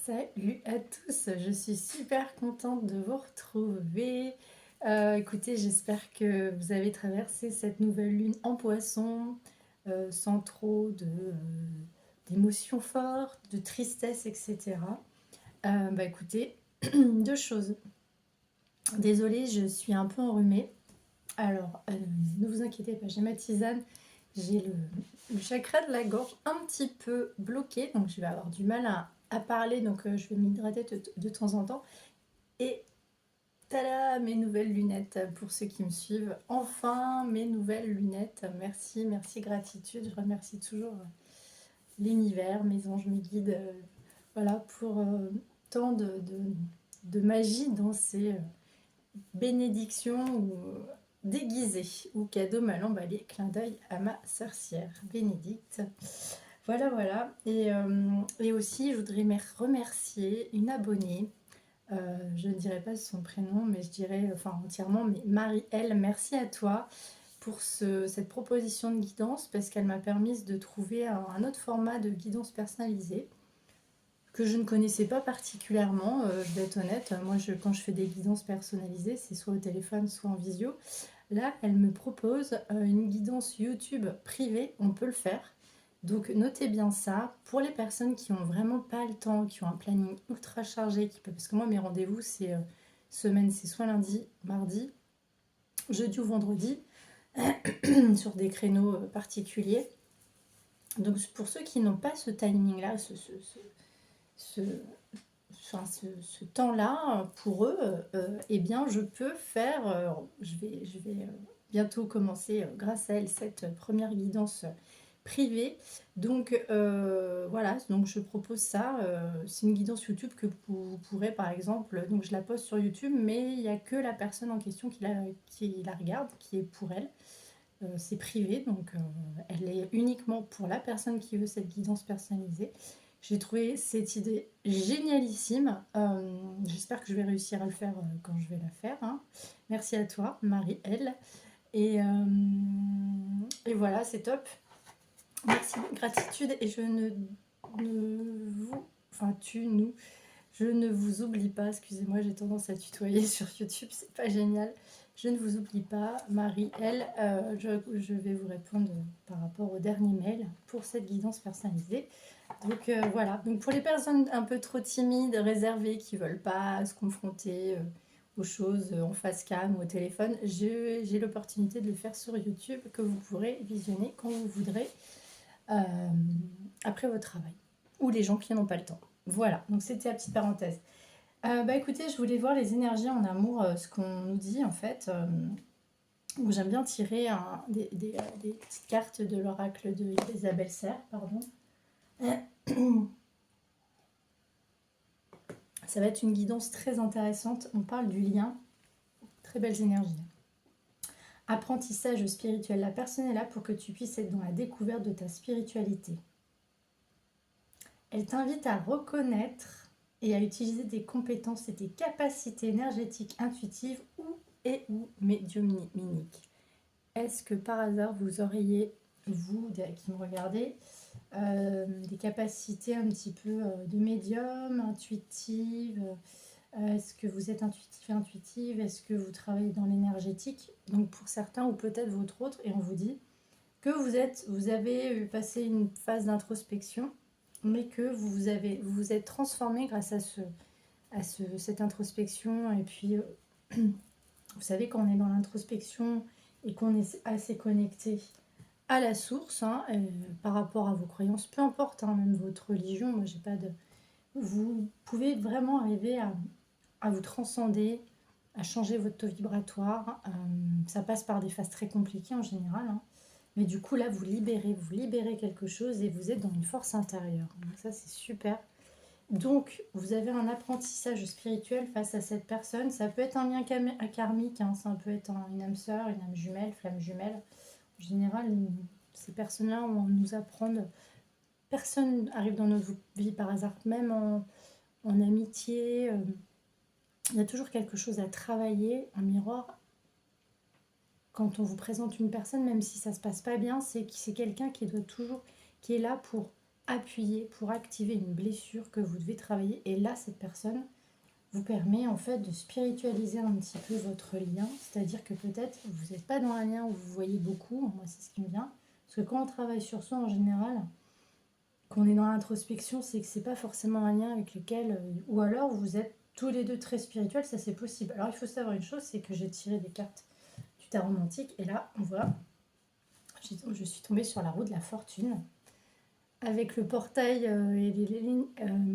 Salut à tous, je suis super contente de vous retrouver. Écoutez, j'espère que vous avez traversé cette nouvelle lune en poisson sans trop d'émotions fortes, de tristesse, etc. Écoutez, deux choses. Désolée, je suis un peu enrhumée. Alors, ne vous inquiétez pas, j'ai ma tisane. J'ai le chakra de la gorge un petit peu bloqué, donc je vais avoir du mal à parler, donc je vais m'hydrater de temps en temps. Et tada, mes nouvelles lunettes pour ceux qui me suivent. Enfin, mes nouvelles lunettes. Merci, merci, gratitude. Je remercie toujours l'univers, mes anges, mes guides, voilà, pour tant de magie dans ces bénédictions ou déguisées ou cadeaux mal emballés. Clin d'œil à ma sorcière Bénédicte. Voilà, voilà. Et aussi, je voudrais remercier une abonnée. Je ne dirai pas son prénom, mais je dirais, enfin entièrement, mais Marie-Elle, merci à toi pour cette proposition de guidance parce qu'elle m'a permis de trouver un autre format de guidance personnalisée que je ne connaissais pas particulièrement, je vais être honnête. Moi, quand je fais des guidances personnalisées, c'est soit au téléphone, soit en visio. Là, elle me propose une guidance YouTube privée, on peut le faire. Donc notez bien ça, pour les personnes qui ont vraiment pas le temps, qui ont un planning ultra chargé, parce que moi mes rendez-vous c'est semaine, c'est soit lundi, mardi, jeudi ou vendredi, sur des créneaux particuliers. Donc pour ceux qui n'ont pas ce timing-là, ce, ce temps-là, pour eux, eh bien je peux faire, je vais bientôt commencer grâce à elle cette première guidance privée. Donc voilà, donc je propose ça. C'est une guidance YouTube que vous pourrez par exemple, donc je la poste sur YouTube, mais il n'y a que la personne en question qui la regarde, qui est pour elle. C'est privé, donc elle est uniquement pour la personne qui veut cette guidance personnalisée. J'ai trouvé cette idée génialissime. J'espère que je vais réussir à le faire quand je vais la faire, hein. Merci à toi, Marie-Elle. Et voilà, c'est top. Merci, gratitude. Et je ne vous oublie pas. Excusez-moi, j'ai tendance à tutoyer sur YouTube, c'est pas génial. Je ne vous oublie pas, Marie-Elle. Je vais vous répondre par rapport au dernier mail pour cette guidance personnalisée. Donc voilà. Donc pour les personnes un peu trop timides, réservées, qui veulent pas se confronter aux choses en face cam ou au téléphone, j'ai l'opportunité de le faire sur YouTube que vous pourrez visionner quand vous voudrez euh, après votre travail ou les gens qui n'ont pas le temps. Voilà, donc c'était la petite parenthèse. Écoutez, je voulais voir les énergies en amour, ce qu'on nous dit en fait. J'aime bien tirer des petites cartes de l'oracle d'Isabelle Serre, pardon. Ça va être une guidance très intéressante. On parle du lien, très belles énergies. Apprentissage spirituel. La personne est là pour que tu puisses être dans la découverte de ta spiritualité. Elle t'invite à reconnaître et à utiliser tes compétences et tes capacités énergétiques intuitives ou médiumniques. Est-ce que par hasard vous auriez, vous qui me regardez, des capacités un petit peu de médium, intuitive? Est-ce que vous êtes intuitif et intuitive? Est-ce que vous travaillez dans l'énergétique? Donc pour certains ou peut-être votre autre, et on vous dit que vous avez passé une phase d'introspection, mais que vous vous êtes transformé grâce à cette introspection. Et puis, vous savez, quand on est dans l'introspection et qu'on est assez connecté à la source, hein, par rapport à vos croyances, peu importe, hein, même votre religion, moi j'ai pas de... Vous pouvez vraiment arriver à vous transcender, à changer votre taux vibratoire. Ça passe par des phases très compliquées en général, hein. Mais du coup, là, vous libérez quelque chose et vous êtes dans une force intérieure. Donc ça, c'est super. Donc, vous avez un apprentissage spirituel face à cette personne. Ça peut être un lien karmique, hein. Ça peut être une âme sœur, une âme jumelle, flamme jumelle. En général, ces personnes-là, on nous apprend. Personne arrive dans notre vie par hasard, même en amitié. Il y a toujours quelque chose à travailler, un miroir. Quand on vous présente une personne, même si ça se passe pas bien, c'est quelqu'un qui doit toujours, qui est là pour appuyer, pour activer une blessure que vous devez travailler. Et là, cette personne vous permet en fait de spiritualiser un petit peu votre lien. C'est-à-dire que peut-être vous n'êtes pas dans un lien où vous voyez beaucoup. Moi, c'est ce qui me vient. Parce que quand on travaille sur soi en général, quand on est dans l'introspection, c'est que c'est pas forcément un lien avec lequel... ou alors vous êtes tous les deux très spirituels, ça c'est possible. Alors il faut savoir une chose, c'est que j'ai tiré des cartes du tarot romantique et là, on voit, je suis tombée sur la roue de la fortune. Avec le portail et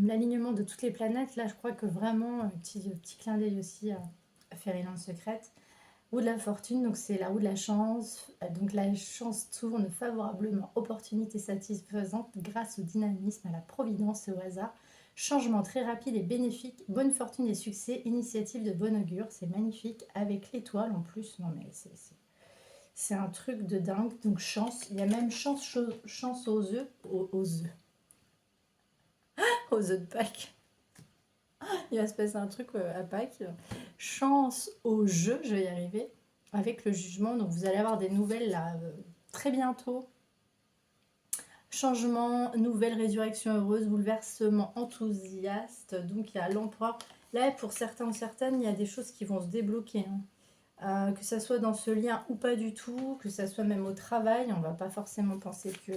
l'alignement de toutes les planètes, là je crois que vraiment, petit clin d'œil aussi à Fairyland Secrète. Roue de la fortune, donc c'est la roue de la chance. Donc la chance tourne favorablement, opportunité satisfaisante grâce au dynamisme, à la providence et au hasard. Changement très rapide et bénéfique, bonne fortune et succès, initiative de bon augure, c'est magnifique. Avec l'étoile en plus, non mais c'est un truc de dingue. Donc chance, il y a même chance aux œufs, aux œufs, aux œufs de Pâques. Il va se passer un truc à Pâques. Chance au jeu, je vais y arriver, avec le jugement. Donc vous allez avoir des nouvelles là très bientôt. Changement, nouvelle résurrection heureuse, bouleversement enthousiaste. Donc il y a l'empereur. Là, pour certains ou certaines, il y a des choses qui vont se débloquer. Que ça soit dans ce lien ou pas du tout, que ça soit même au travail. On ne va pas forcément penser que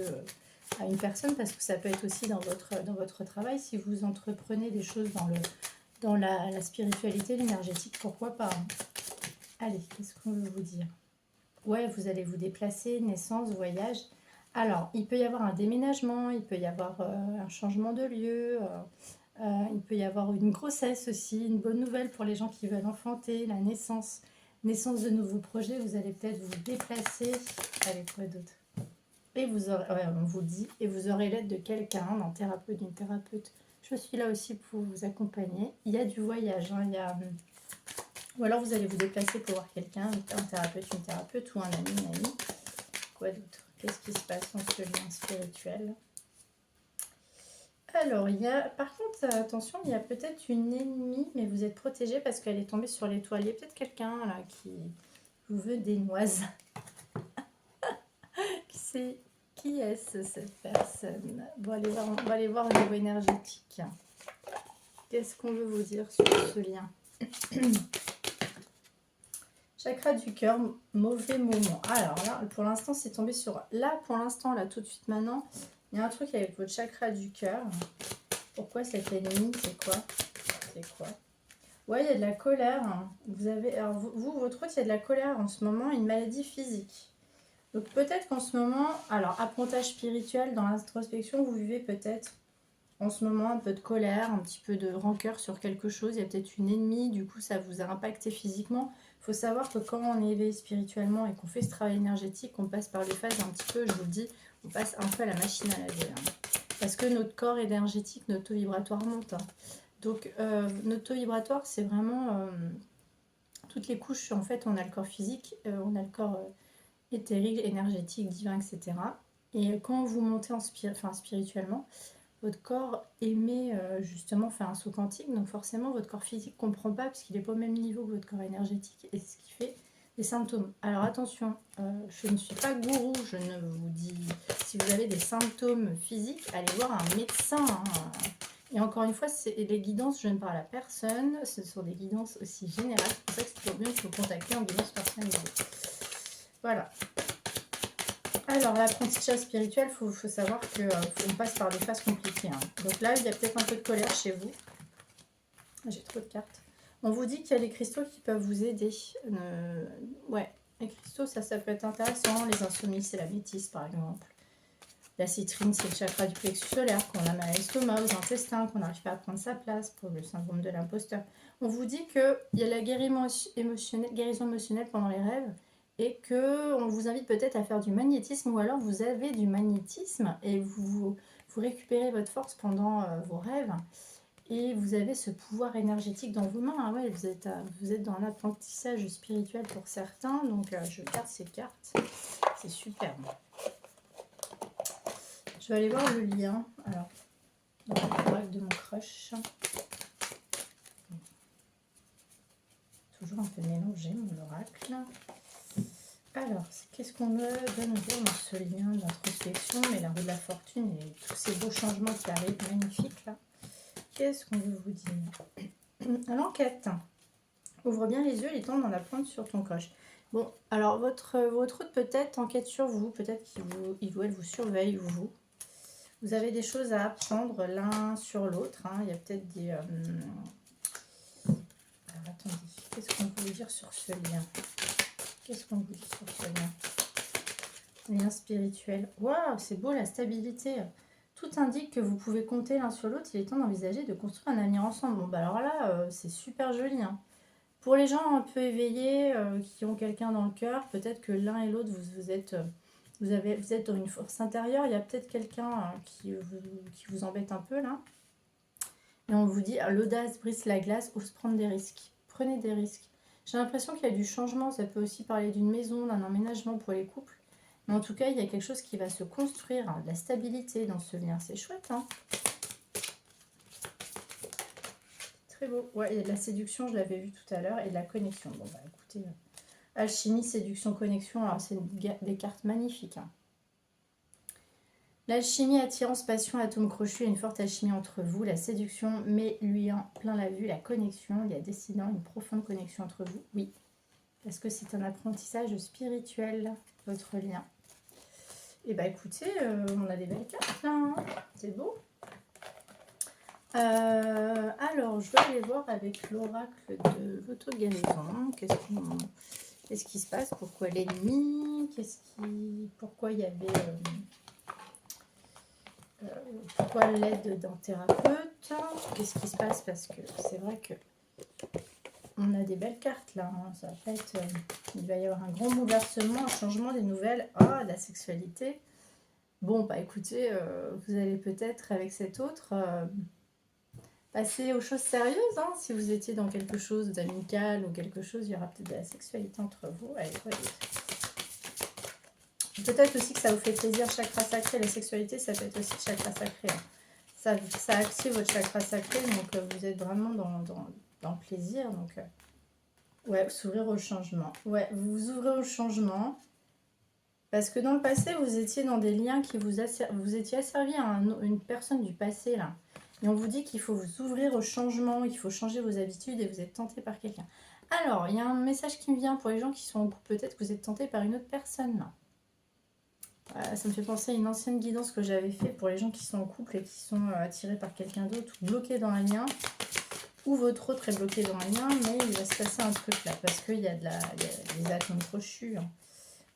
à une personne, parce que ça peut être aussi dans votre travail. Si vous entreprenez des choses dans la spiritualité, l'énergétique, pourquoi pas. Allez, qu'est-ce qu'on veut vous dire? Ouais, vous allez vous déplacer, naissance, voyage. Alors, il peut y avoir un déménagement, il peut y avoir un changement de lieu, il peut y avoir une grossesse aussi, une bonne nouvelle pour les gens qui veulent enfanter, la naissance, naissance de nouveaux projets, vous allez peut-être vous déplacer. Allez, quoi d'autre? Et vous aurez, ouais, on vous dit, et vous aurez l'aide de quelqu'un, d'un thérapeute, d'une thérapeute. Je suis là aussi pour vous accompagner. Il y a du voyage, il y a... Ou alors vous allez vous déplacer pour voir quelqu'un, un thérapeute, une thérapeute ou un ami, une amie. Quoi d'autre? Qu'est-ce qui se passe dans ce lien spirituel? Alors, il y a, par contre, attention, il y a peut-être une ennemie, mais vous êtes protégé parce qu'elle est tombée sur l'étoile. Il y a peut-être quelqu'un là qui vous veut des noises. Qui est-ce cette personne? Bon, on va aller voir au niveau énergétique. Qu'est-ce qu'on veut vous dire sur ce lien? Chakra du cœur, mauvais moment. Alors là, pour l'instant, c'est tombé sur... Là, pour l'instant, là, tout de suite, maintenant, il y a un truc avec votre chakra du cœur. Pourquoi cette ennemie? C'est quoi? C'est quoi? Ouais, il y a de la colère. Vous avez... Alors, vous, votre autre, il y a de la colère en ce moment, une maladie physique. Donc, peut-être qu'en ce moment... Alors, apprentissage spirituel, dans l'introspection, vous vivez peut-être en ce moment un peu de colère, un petit peu de rancœur sur quelque chose. Il y a peut-être une ennemie, du coup, ça vous a impacté physiquement. Il faut savoir que quand on est élevé spirituellement et qu'on fait ce travail énergétique, on passe par les phases un petit peu, je vous le dis, on passe un peu à la machine à laver. Parce que notre corps énergétique, notre taux vibratoire monte. Donc, notre taux vibratoire, c'est vraiment toutes les couches. En fait, on a le corps physique, on a le corps éthérique, énergétique, divin, etc. Et quand vous montez spirituellement, votre corps émet justement un saut quantique, donc forcément votre corps physique ne comprend pas parce qu'il n'est pas au même niveau que votre corps énergétique, et ce qui fait des symptômes. Alors attention, je ne suis pas gourou, je ne vous dis, si vous avez des symptômes physiques, allez voir un médecin. Et encore une fois, les guidances, je ne parle à personne, ce sont des guidances aussi générales, c'est pour ça que c'est toujours bien de vous contacter en guidance personnalisée. Voilà. Alors, l'apprentissage spirituel, il faut savoir qu'on passe par des phases compliquées. Donc là, il y a peut-être un peu de colère chez vous. J'ai trop de cartes. On vous dit qu'il y a les cristaux qui peuvent vous aider. Ouais, les cristaux, ça peut être intéressant. Les insomnies, c'est la métisse, par exemple. La citrine, c'est le chakra du plexus solaire, qu'on a mal à l'estomac, aux intestins, qu'on n'arrive pas à prendre sa place pour le syndrome de l'imposteur. On vous dit qu'il y a la guérison émotionnelle pendant les rêves, et qu'on vous invite peut-être à faire du magnétisme, ou alors vous avez du magnétisme et vous récupérez votre force pendant vos rêves, et vous avez ce pouvoir énergétique dans vos mains. Ah ouais, vous êtes dans un apprentissage spirituel pour certains, donc je garde ces cartes, c'est super. Je vais aller voir le lien, alors, dans l'oracle de mon crush. Toujours un peu mélangé, mon oracle. Alors, qu'est-ce qu'on me donne dans ce lien d'introspection, mais la roue de la fortune et tous ces beaux changements qui arrivent, magnifiques là. Qu'est-ce qu'on veut vous dire? À l'enquête. Ouvre bien les yeux, il est temps d'en apprendre sur ton coche. Bon, alors votre hôte peut-être enquête sur vous, peut-être qu'il ou elle vous surveille, vous. Vous avez des choses à apprendre l'un sur l'autre. Hein. Il y a peut-être des... Alors attendez, qu'est-ce qu'on peut vous dire sur ce lien? Qu'est-ce qu'on vous dit sur ce lien? Lien spirituel. Waouh, c'est beau la stabilité. Tout indique que vous pouvez compter l'un sur l'autre. Il est temps d'envisager de construire un avenir ensemble. Bon, bah alors là, c'est super joli. Hein. Pour les gens un peu éveillés, qui ont quelqu'un dans le cœur, peut-être que l'un et l'autre, vous êtes dans une force intérieure. Il y a peut-être quelqu'un qui vous embête un peu là. Et on vous dit, l'audace brise la glace, ose prendre des risques. Prenez des risques. J'ai l'impression qu'il y a du changement. Ça peut aussi parler d'une maison, d'un emménagement pour les couples. Mais en tout cas, il y a quelque chose qui va se construire, hein, de la stabilité dans ce lien. C'est chouette, hein. Très beau. Ouais, il y a de la séduction, je l'avais vu tout à l'heure, et de la connexion. Bon, bah écoutez, alchimie, séduction, connexion, alors c'est des cartes magnifiques. Hein. L'alchimie, attirance, passion, atome crochu, une forte alchimie entre vous. La séduction met lui en plein la vue. La connexion, il y a décidant une profonde connexion entre vous. Oui, parce que c'est un apprentissage spirituel, votre lien. Et bah écoutez, on a des belles cartes là, hein. C'est beau. Alors, je vais aller voir avec l'oracle de l'auto-guérison. Qu'est-ce qui se passe? Pourquoi l'ennemi? Pourquoi il y avait... pourquoi l'aide d'un thérapeute? Qu'est-ce qui se passe? Parce que c'est vrai que on a des belles cartes là. Hein. Ça va pas être, il va y avoir un grand bouleversement, un changement des nouvelles. Ah, la sexualité. Bon, bah écoutez, vous allez peut-être avec cet autre passer aux choses sérieuses. Hein. Si vous étiez dans quelque chose d'amical ou quelque chose, il y aura peut-être de la sexualité entre vous. Allez, voyez. Peut-être aussi que ça vous fait plaisir, chakra sacré. La sexualité, ça peut être aussi chakra sacré. Hein. Ça active votre chakra sacré, donc vous êtes vraiment dans le plaisir. Donc, ouais, s'ouvrir au changement. Ouais, vous vous ouvrez au changement. Parce que dans le passé, vous étiez dans des liens qui vous étiez asservi à une personne du passé, là. Et on vous dit qu'il faut vous ouvrir au changement, il faut changer vos habitudes et vous êtes tenté par quelqu'un. Alors, il y a un message qui me vient pour les gens qui sont en couple. Peut-être que vous êtes tenté par une autre personne, là. Ça me fait penser à une ancienne guidance que j'avais fait pour les gens qui sont en couple et qui sont attirés par quelqu'un d'autre ou bloqués dans un lien. Ou votre autre est bloqué dans un lien, mais il va se passer un truc là, parce qu'il y a des atomes crochus. Hein.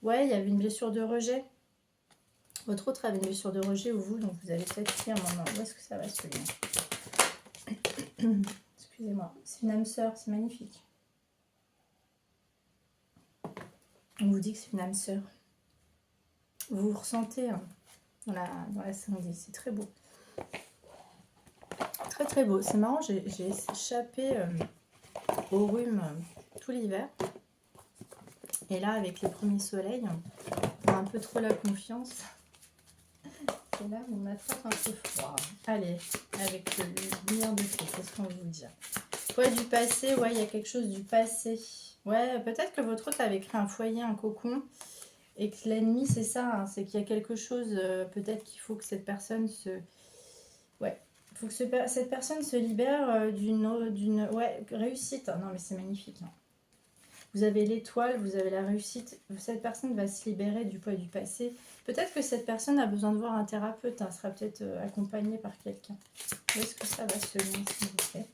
Ouais, il y avait une blessure de rejet. Votre autre avait une blessure de rejet ou vous, donc vous avez peut-être pris un moment. Où est-ce que ça va ce lien? Excusez-moi. C'est une âme sœur, c'est magnifique. On vous dit que c'est une âme sœur. Vous vous ressentez hein, dans la samedi, c'est très beau. Très très beau. C'est marrant, j'ai échappé au rhume tout l'hiver. Et là, avec les premiers soleils, on a un peu trop la confiance. Et là, on attrape un peu froid. Allez, avec le lumière de feu, qu'est-ce qu'on va vous dire? Ouais, du passé, ouais, il y a quelque chose du passé. Ouais, peut-être que votre autre avait créé un foyer, un cocon, et que l'ennemi, c'est ça, hein, c'est qu'il y a quelque chose, peut-être qu'il faut que cette personne se... Ouais, il faut que cette personne se libère d'une ouais, réussite. Non, mais c'est magnifique. Hein. Vous avez l'étoile, vous avez la réussite. Cette personne va se libérer du poids du passé. Peut-être que cette personne a besoin de voir un thérapeute. Elle sera peut-être accompagnée par quelqu'un. Où est-ce que ça va se lire, s'il vous plaît?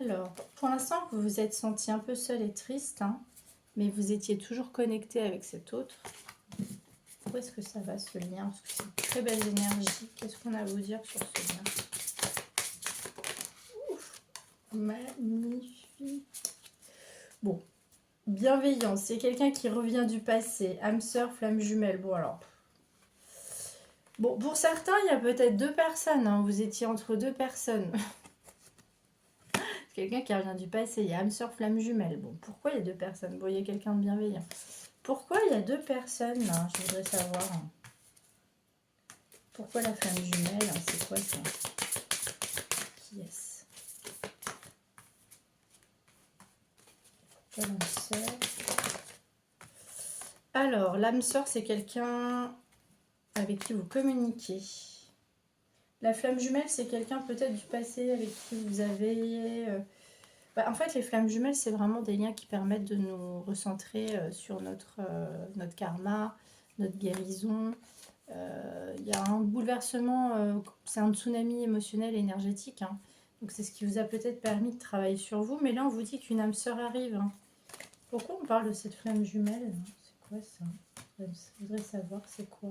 Alors, pour l'instant, vous vous êtes senti un peu seul et triste. Hein, mais vous étiez toujours connecté avec cet autre. Où est-ce que ça va ce lien? Parce que c'est une très belle énergie. Qu'est-ce qu'on a à vous dire sur ce lien? Ouf, magnifique. Bon, bienveillance. C'est quelqu'un qui revient du passé. Âme sœur, flamme jumelle. Bon, alors. Bon, pour certains, il y a peut-être deux personnes. Hein. Vous étiez entre deux personnes. Quelqu'un qui revient du passé. Il y a âme sœur, flamme jumelle. Bon, pourquoi il y a deux personnes? Bon, il y a quelqu'un de bienveillant. Pourquoi il y a deux personnes là? Je voudrais savoir. Pourquoi la flamme jumelle? C'est quoi ça? Qui est-ce? C'est quoi l'âme sœur? Alors, l'âme sœur, c'est quelqu'un avec qui vous communiquez. La flamme jumelle, c'est quelqu'un peut-être du passé avec qui vous avez... en fait, les flammes jumelles, c'est vraiment des liens qui permettent de nous recentrer sur notre karma, notre guérison. Il y a un bouleversement, c'est un tsunami émotionnel et énergétique. Hein. Donc c'est ce qui vous a peut-être permis de travailler sur vous. Mais là, on vous dit qu'une âme sœur arrive. Hein. Pourquoi on parle de cette flamme jumelle? C'est quoi ça? Je voudrais savoir c'est quoi.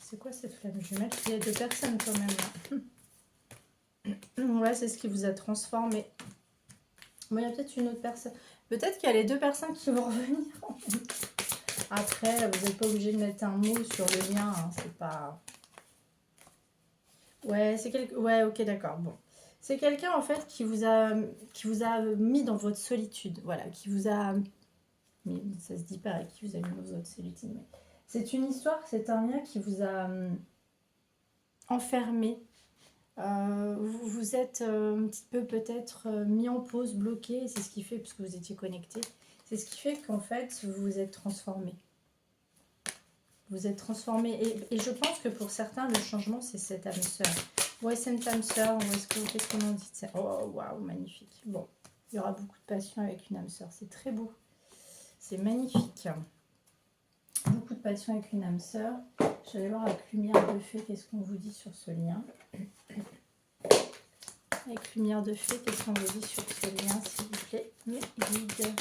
C'est quoi cette flamme jumelle? Il y a deux personnes quand même. Hein. Ouais, c'est ce qui vous a transformé. Bon, il y a peut-être une autre personne. Peut-être qu'il y a les deux personnes qui vont revenir. Après, vous n'êtes pas obligé de mettre un mot sur le lien. Hein, c'est pas... Ouais, c'est ouais, ok, d'accord. Bon. C'est quelqu'un, en fait, qui vous a mis dans votre solitude. Voilà, qui vous a... Mais ça se dit pas, qui vous a mis dans votre solitude. Mais... C'est une histoire, c'est un lien qui vous a enfermé. Vous vous êtes un petit peu peut-être mis en pause, bloqué. C'est ce qui fait, parce que vous étiez connecté. C'est ce qui fait qu'en fait, vous vous êtes transformé. Vous êtes transformé. Et je pense que pour certains, le changement, c'est cette âme sœur. Ouais, c'est une âme sœur. Qu'est-ce qu'on en dit de ça? Oh, waouh, magnifique. Bon, il y aura beaucoup de passion avec une âme sœur. C'est très beau. C'est magnifique. Beaucoup de passion avec une âme sœur. Je vais aller voir avec lumière de fée, qu'est-ce qu'on vous dit sur ce lien. Avec lumière de fée, qu'est-ce qu'on vous dit sur ce lien, s'il vous plaît, mes guides.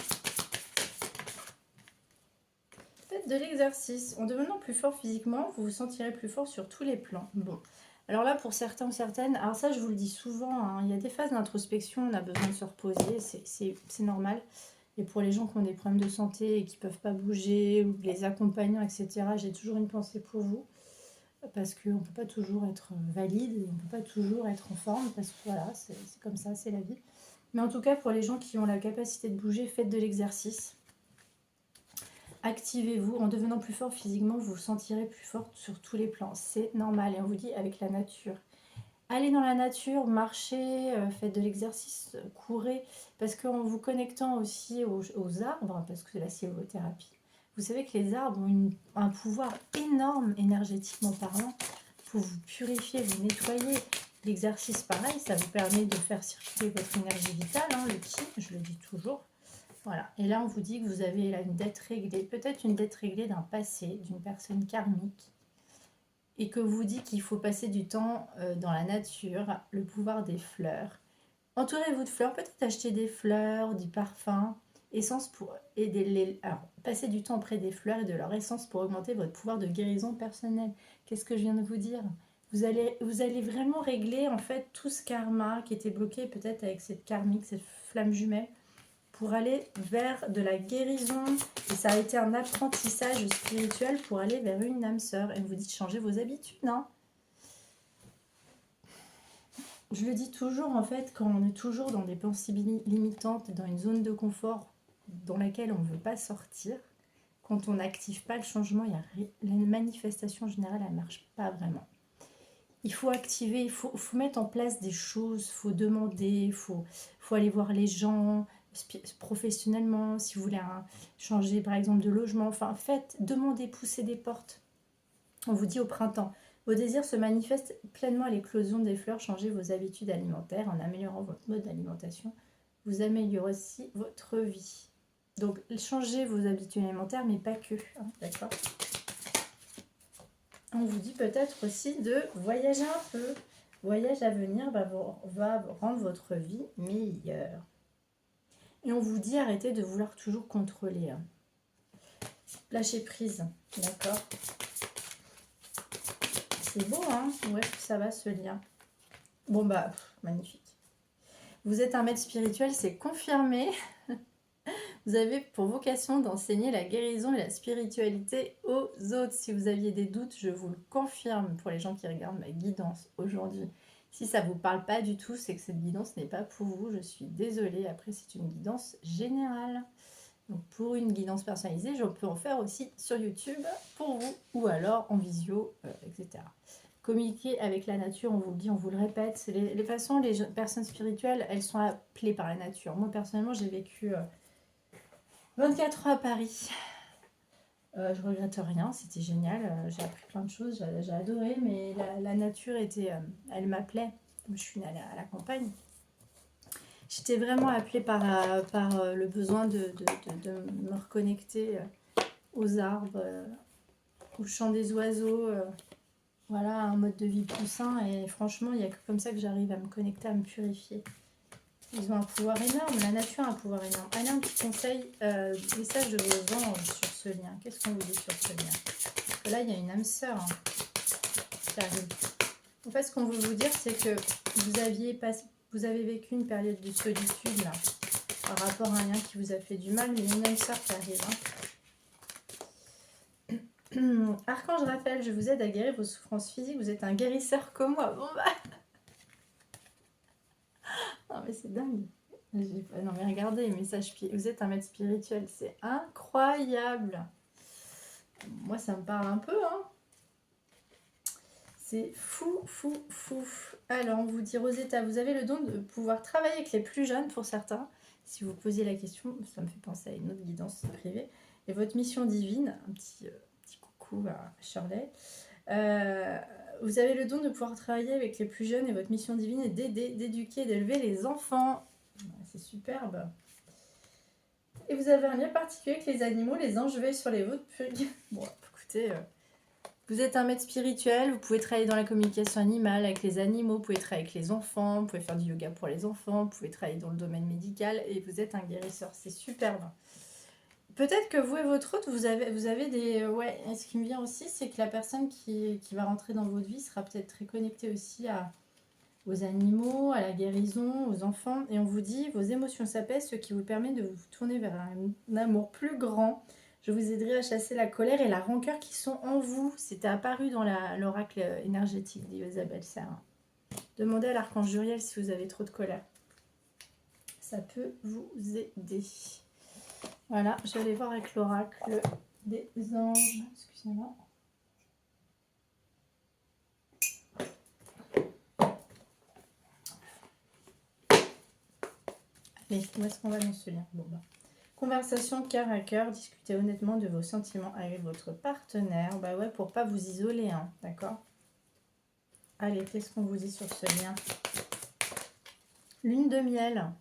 Faites de l'exercice. En devenant plus fort physiquement, vous vous sentirez plus fort sur tous les plans. Bon, alors là, pour certains ou certaines, alors ça, je vous le dis souvent, hein, il y a des phases d'introspection, on a besoin de se reposer, c'est normal. Et pour les gens qui ont des problèmes de santé et qui ne peuvent pas bouger, ou les accompagnants, etc., j'ai toujours une pensée pour vous. Parce qu'on ne peut pas toujours être valide, et on ne peut pas toujours être en forme, parce que voilà, c'est comme ça, c'est la vie. Mais en tout cas, pour les gens qui ont la capacité de bouger, faites de l'exercice. Activez-vous. En devenant plus fort physiquement, vous vous sentirez plus forte sur tous les plans. C'est normal. Et on vous dit avec la nature. Allez dans la nature, marchez, faites de l'exercice, courez. Parce qu'en vous connectant aussi aux arbres, parce que la sylvothérapie, vous savez que les arbres ont un pouvoir énorme énergétiquement parlant pour vous purifier, vous nettoyer. L'exercice, pareil, ça vous permet de faire circuler votre énergie vitale, hein, le ki, je le dis toujours. Voilà. Et là, on vous dit que vous avez là une dette réglée, peut-être une dette réglée d'un passé, d'une personne karmique, et que vous dit qu'il faut passer du temps dans la nature, le pouvoir des fleurs. Entourez-vous de fleurs, peut-être acheter des fleurs, du parfum, essence pour aider les... Alors, passez du temps auprès des fleurs et de leur essence pour augmenter votre pouvoir de guérison personnelle. Qu'est-ce que je viens de vous dire? Vous allez vraiment régler en fait tout ce karma qui était bloqué peut-être avec cette karmique, cette flamme jumelle, pour aller vers de la guérison. Et ça a été un apprentissage spirituel pour aller vers une âme sœur. Et vous dites changer vos habitudes, non? Je le dis toujours, en fait, quand on est toujours dans des pensées limitantes, dans une zone de confort dans laquelle on ne veut pas sortir, quand on n'active pas le changement, la manifestation générale, elle ne marche pas vraiment. Il faut activer, il faut mettre en place des choses, il faut demander, il faut aller voir les gens professionnellement, si vous voulez changer par exemple de logement, enfin faites, demandez, poussez des portes. On vous dit au printemps, vos désirs se manifestent pleinement à l'éclosion des fleurs, changez vos habitudes alimentaires en améliorant votre mode d'alimentation, vous améliorez aussi votre vie. Donc changez vos habitudes alimentaires, mais pas que, hein, d'accord? On vous dit peut-être aussi de voyager un peu. Voyage à venir va rendre votre vie meilleure. Et on vous dit arrêtez de vouloir toujours contrôler. Hein. Lâchez prise, d'accord? C'est beau, hein? Où est-ce que ça va ce lien? Bon bah, magnifique. Vous êtes un maître spirituel, c'est confirmé. Vous avez pour vocation d'enseigner la guérison et la spiritualité aux autres. Si vous aviez des doutes, je vous le confirme pour les gens qui regardent ma guidance aujourd'hui. Si ça ne vous parle pas du tout, c'est que cette guidance n'est pas pour vous. Je suis désolée. Après, c'est une guidance générale. Donc, pour une guidance personnalisée, je peux en faire aussi sur YouTube pour vous ou alors en visio, etc. Communiquer avec la nature, on vous le dit, on vous le répète. Les personnes spirituelles, elles sont appelées par la nature. Moi, personnellement, j'ai vécu... 24 heures à Paris. Je regrette rien, c'était génial. J'ai appris plein de choses, j'ai adoré, mais la nature était, elle m'appelait. Je suis allée à la campagne. J'étais vraiment appelée par le besoin de me reconnecter aux arbres, au chant des oiseaux, voilà, un mode de vie plus sain. Et franchement, il n'y a que comme ça que j'arrive à me connecter, à me purifier. Ils ont un pouvoir énorme, la nature a un pouvoir énorme. Allez, un petit conseil, message de vos anges sur ce lien. Qu'est-ce qu'on vous dit sur ce lien? Parce que là, il y a une âme sœur qui arrive. En fait, ce qu'on veut vous dire, c'est que vous avez vécu une période de solitude là, par rapport à un lien qui vous a fait du mal, mais il y a une âme sœur qui arrive. Archange Raphaël, je vous aide à guérir vos souffrances physiques. Vous êtes un guérisseur comme moi. Bon bah. Non mais c'est dingue. Non mais regardez, message, vous êtes un maître spirituel, c'est incroyable. Moi ça me parle un peu, hein. C'est fou, fou, fou. Alors on vous dit Rosetta, vous avez le don de pouvoir travailler avec les plus jeunes pour certains. Si vous posiez la question, ça me fait penser à une autre guidance privée. Et votre mission divine, un petit coucou à Shirley. Vous avez le don de pouvoir travailler avec les plus jeunes et votre mission divine est d'aider, d'éduquer, d'élever les enfants. C'est superbe. Et vous avez un lien particulier avec les animaux, les anges veillent sur les vôtres. Bon, écoutez, vous êtes un maître spirituel, vous pouvez travailler dans la communication animale avec les animaux, vous pouvez travailler avec les enfants, vous pouvez faire du yoga pour les enfants, vous pouvez travailler dans le domaine médical et vous êtes un guérisseur. C'est superbe. Peut-être que vous et votre hôte, vous avez des... Ouais, et ce qui me vient aussi, c'est que la personne qui va rentrer dans votre vie sera peut-être très connectée aussi aux animaux, à la guérison, aux enfants. Et on vous dit, vos émotions s'apaisent, ce qui vous permet de vous tourner vers un amour plus grand. Je vous aiderai à chasser la colère et la rancœur qui sont en vous. C'était apparu dans l'oracle énergétique d'Isabelle Serra. Demandez à l'archange Uriel si vous avez trop de colère. Ça peut vous aider. Voilà, je vais aller voir avec l'oracle des anges. Excusez-moi. Allez, où est-ce qu'on va dans ce lien? Bon, bah. Conversation cœur à cœur, discutez honnêtement de vos sentiments avec votre partenaire. Bah ouais, pour pas vous isoler, hein, d'accord? Allez, qu'est-ce qu'on vous dit sur ce lien? Lune de miel.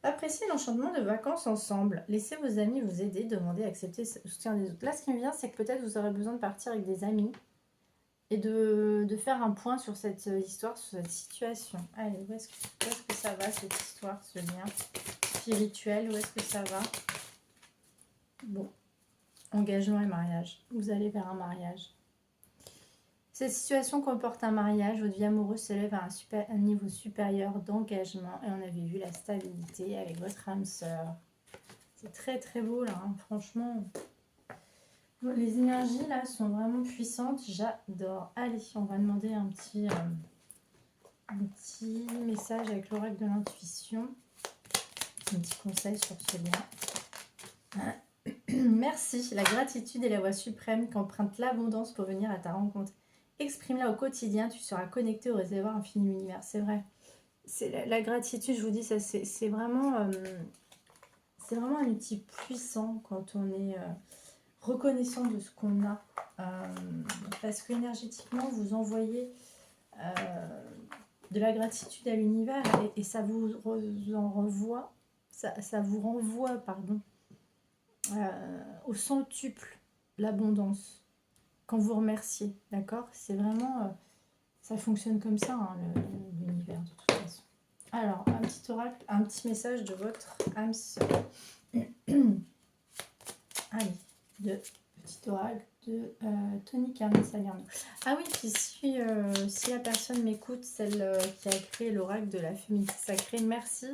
Appréciez l'enchantement de vacances ensemble. Laissez vos amis vous aider, demandez, accepter le soutien des autres. Là, ce qui me vient, c'est que peut-être vous aurez besoin de partir avec des amis et de faire un point sur cette histoire, sur cette situation. Allez, où est-ce que ça va, cette histoire, ce lien spirituel? Où est-ce que ça va? Bon, engagement et mariage. Vous allez vers un mariage. Cette situation comporte un mariage. Votre vie amoureuse s'élève à un niveau supérieur d'engagement. Et on avait vu la stabilité avec votre âme sœur. C'est très très beau là, hein, franchement. Les énergies là sont vraiment puissantes. J'adore. Allez, on va demander un petit message avec l'oracle de l'intuition. Un petit conseil sur ce lien. Merci. La gratitude est la voie suprême qu'emprunte l'abondance pour venir à ta rencontre. Exprime-la au quotidien, tu seras connecté au réservoir infini de l'univers. C'est vrai. C'est la gratitude, je vous dis, ça c'est vraiment un outil puissant quand on est reconnaissant de ce qu'on a. Parce qu'énergétiquement, vous envoyez de la gratitude à l'univers et ça vous en renvoie, ça vous renvoie, pardon, au centuple l'abondance. Quand vous remerciez, d'accord? C'est vraiment... ça fonctionne comme ça, hein, l'univers, de toute façon. Alors, un petit oracle, un petit message de votre âme sœur. Allez, petit oracle de Tony Carmen Salerno. Ah oui, puis si la personne m'écoute, celle qui a créé l'oracle de la féminité sacrée, merci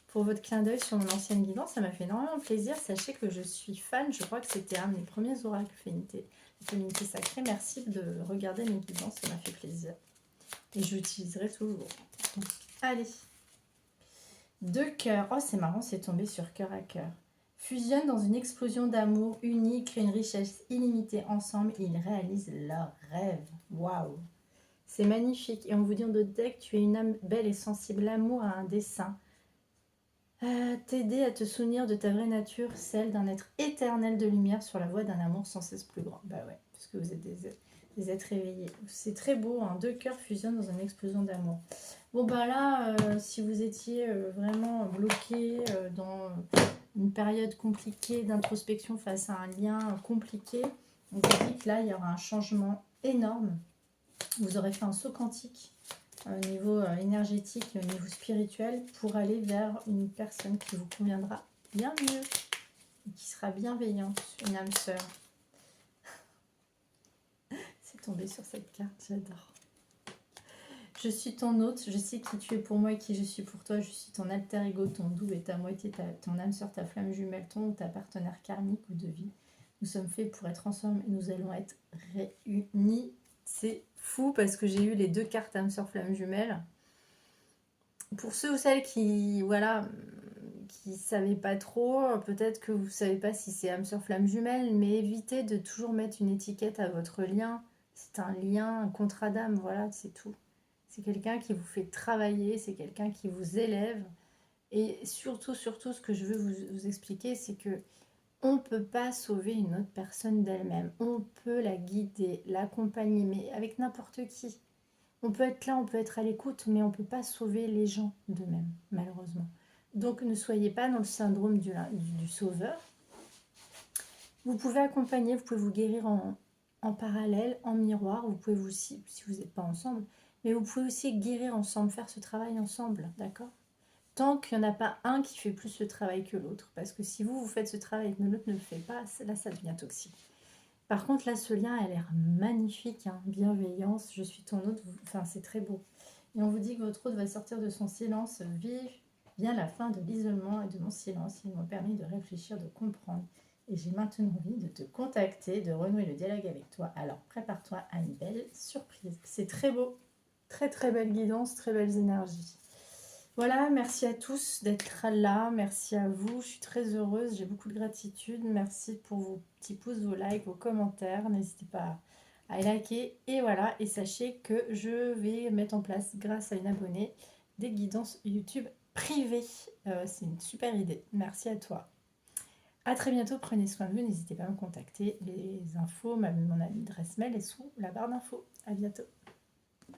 pour votre clin d'œil sur mon ancienne guidance. Ça m'a fait énormément plaisir. Sachez que je suis fan, je crois que c'était un de mes premiers oracles féminité sacrée. Merci de regarder mes guidances, ça m'a fait plaisir. Et j'utiliserai toujours. Allez. 2 cœurs. Oh, c'est marrant, c'est tombé sur cœur à cœur. Fusionnent dans une explosion d'amour unie, créent une richesse illimitée ensemble et ils réalisent leurs rêves. Waouh! C'est magnifique. Et on vous dit en d'autres decks, tu es une âme belle et sensible. L'amour a un dessein. T'aider à te souvenir de ta vraie nature, celle d'un être éternel de lumière sur la voie d'un amour sans cesse plus grand. Bah ouais, parce que vous êtes des êtres éveillés. C'est très beau, hein, deux cœurs fusionnent dans une explosion d'amour. Bon bah là, si vous étiez vraiment bloqué dans une période compliquée d'introspection face à un lien compliqué, on vous dit que là, il y aura un changement énorme. Vous aurez fait un saut quantique au niveau énergétique et au niveau spirituel pour aller vers une personne qui vous conviendra bien mieux et qui sera bienveillante, une âme sœur. C'est tombé sur cette carte, j'adore. Je suis ton hôte, je sais qui tu es pour moi et qui je suis pour toi. Je suis ton alter ego, ton double et ta moitié, ton âme sœur, ta flamme jumelle, ton ou ta partenaire karmique ou de vie. Nous sommes faits pour être ensemble et nous allons être réunis. C'est fou parce que j'ai eu les deux cartes âme sœur, flamme jumelle. Pour ceux ou celles qui, voilà, qui ne savaient pas trop, peut-être que vous ne savez pas si c'est âme sœur, flamme jumelle, mais évitez de toujours mettre une étiquette à votre lien. C'est un lien, un contrat d'âme, voilà, c'est tout. C'est quelqu'un qui vous fait travailler, c'est quelqu'un qui vous élève. Et surtout, ce que je veux vous expliquer, c'est que on ne peut pas sauver une autre personne d'elle-même. On peut la guider, l'accompagner, mais avec n'importe qui. On peut être là, on peut être à l'écoute, mais on ne peut pas sauver les gens d'eux-mêmes, malheureusement. Donc ne soyez pas dans le syndrome du sauveur. Vous pouvez accompagner, vous pouvez vous guérir en parallèle, en miroir. Vous pouvez aussi, si vous n'êtes pas ensemble, mais vous pouvez aussi guérir ensemble, faire ce travail ensemble, d'accord? Tant qu'il n'y en a pas un qui fait plus ce travail que l'autre. Parce que si vous faites ce travail et que l'autre ne le fait pas, là, ça devient toxique. Par contre, là, ce lien a l'air magnifique, hein. Bienveillance, je suis ton hôte, enfin, c'est très beau. Et on vous dit que votre hôte va sortir de son silence, vive bien la fin de l'isolement et de mon silence. Il m'a permis de réfléchir, de comprendre. Et j'ai maintenant envie de te contacter, de renouer le dialogue avec toi. Alors, prépare-toi à une belle surprise. C'est très beau, très très belle guidance, très belles énergies. Voilà, merci à tous d'être là, merci à vous, je suis très heureuse, j'ai beaucoup de gratitude, merci pour vos petits pouces, vos likes, vos commentaires, n'hésitez pas à liker, et voilà, et sachez que je vais mettre en place, grâce à une abonnée, des guidances YouTube privées. C'est une super idée, merci à toi. À très bientôt, prenez soin de vous, n'hésitez pas à me contacter, les infos, mon adresse mail est sous la barre d'infos. À bientôt.